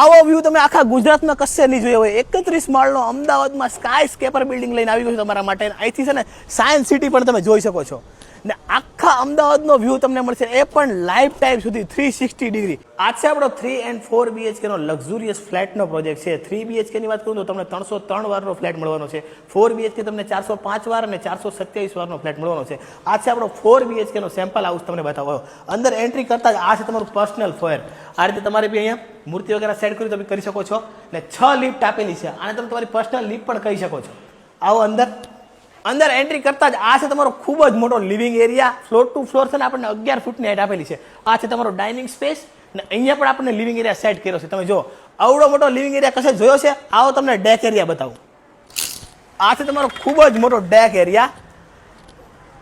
આવો વ્યૂ તમે આખા ગુજરાતમાં કશે નહીં જોયો હોય. 31 માળનો અમદાવાદમાં સ્કાય સ્કેપર બિલ્ડિંગ લઈને આવી ગયો છે તમારા માટે. અહીંથી છે ને સાયન્સ સિટી પણ તમે જોઈ શકો છો ને આખા અમદાવાદનો વ્યૂ તમને મળશે, એ પણ લાઈફ ટાઈમ સુધી 360 ડિગ્રી. આ છે આપણો 3 and 4 BHK નો લક્ઝુરિયસ ફ્લેટનો પ્રોજેક્ટ છે. 3 BHK ની વાત કરું તો તમને 303 વારનો ફ્લેટ મળવાનો છે. 4 BHK તમને 405 વાર અને 427 વારનો ફ્લેટ મળવાનો છે. આ છે આપણો 4 BHK નો સેમ્પલ હાઉસ તમને બતાવો. અંદર એન્ટ્રી કરતા જ આ છે તમારું પર્સનલ ફોયર. આ રીતે તમારે બી અહીંયા મૂર્તિ વગેરે સેટ કરી તમે કરી શકો છો ને 6 લિફ્ટ આપેલી છે. આને તમે તમારી પર્સનલ લિફ્ટ પણ કહી શકો છો. આવો અંદર એન્ટ્રી કરતા જ આ છે તમારો ખૂબ જ મોટો living area. Floor two floor છે ને આપણને 11 ફૂટની હાઈટ આપેલી છે. આ છે તમારો ડાઇનિંગ સ્પેસ ને અહીંયા પણ આપણને લિવિંગ એરિયા સેટ કર્યો છે. તમે જો આવડો મોટો લિવિંગ એરિયા કશે જોયો છે? આવો તમને ડેક એરિયા બતાવું. આ છે તમારો ખૂબ જ મોટો ડેક એરિયા.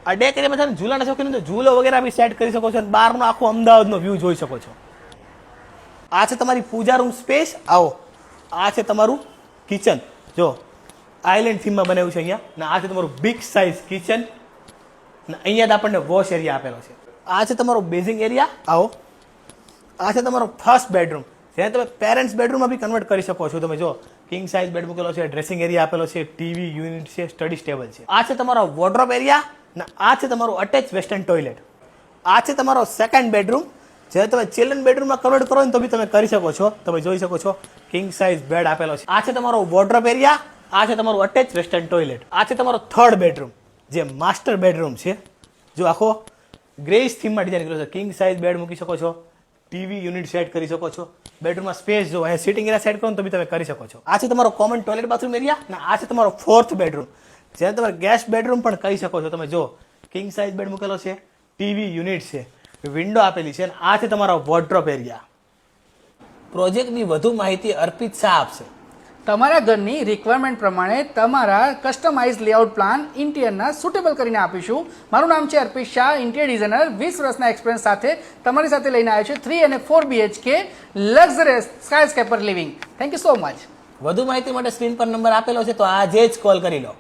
આ ડેક એરિયામાં છે ને ઝૂલાના શોખીન તો ઝૂલો વગેરે બી સેટ કરી શકો છો અને બહારનો આખો અમદાવાદનો વ્યૂ જોઈ શકો છો. આ છે તમારી પૂજા રૂમ સ્પેસ. આવો આ છે તમારું કિચન. જો આઇલેન્ડ થીમમાં બનાવ્યું છે અહીંયા ને આ છે તમારું બિગ સાઇઝ કિચન ને અહીંયા જ આપણને વોશ એરિયા આપેલો છે. આ છે તમારો બેઝિંગ એરિયા. આવો આ છે તમારો ફર્સ્ટ બેડરૂમ, જેને તમે પેરેન્ટ્સ બેડરૂમમાં બી કન્વર્ટ કરી શકો છો. તમે જો કિંગ સાઇઝ બેડ મૂકેલો છે, ડ્રેસિંગ એરિયા આપેલો છે, ટીવી યુનિટ છે, સ્ટડી સ્ટેબલ છે. આ છે તમારો વોર્ડરોબ એરિયા ને આ છે તમારું અટેચ વેસ્ટર્ન ટોયલેટ. આ છે તમારો સેકન્ડ બેડરૂમ, જે તમે ચિલ્ડ્રન બેડરૂમમાં કન્વર્ટ કરો ને તો બી તમે કરી શકો છો. તમે જોઈ શકો છો કિંગ સાઇઝ બેડ આપેલો છે. આ છે તમારો વોર્ડરોબ એરિયા. આ છે તમારું અટેચ વેસ્ટર્ન ટોયલેટ. આ છે તમારો થર્ડ બેડરૂમ, જે માસ્ટર બેડરૂમ છે. જો આખો ગ્રેસ થીમમાં ડિઝાઇન કર્યો છે. કિંગ સાઇઝ બેડ મૂકી શકો છો, ટીવી યુનિટ સેટ કરી શકો છો. બેડરૂમમાં સ્પેસ જો અહીંયા સિટિંગ એરિયા સેટ કરો ને તો બી તમે કરી શકો છો. આ છે તમારો કોમન ટોયલેટ બાથરૂમ એરિયા અને આ છે તમારો ફોર્થ બેડરૂમ, જેને તમે ગેસ્ટ બેડરૂમ પણ કહી શકો છો. તમે જો કિંગ સાઇઝ બેડ મૂકેલો છે, ટીવી યુનિટ છે, વિન્ડો આપેલી છે અને આ છે તમારો વોર્ડરોબ એરિયા. પ્રોજેક્ટની વધુ માહિતી અર્પિત શાહ આપશે. તમારા ઘરની રિક્વાયરમેન્ટ પ્રમાણે તમારા કસ્ટમાઇઝ લેઆઉટ પ્લાન ઇન્ટિરિયરના સુટેબલ કરીને આપીશું. મારું નામ છે અર્પિત શાહ, ઇન્ટિરિયર ડિઝાઇનર. 20 વર્ષના એક્સપિરિયન્સ સાથે તમારી સાથે લઈને આવ્યો છું 3 અને 4 BHK luxurious sky scraper living. Thank you so much. વધુ માહિતી માટે સ્ક્રીન પર નંબર આપેલો છે, તો આજે જ કોલ કરી લો.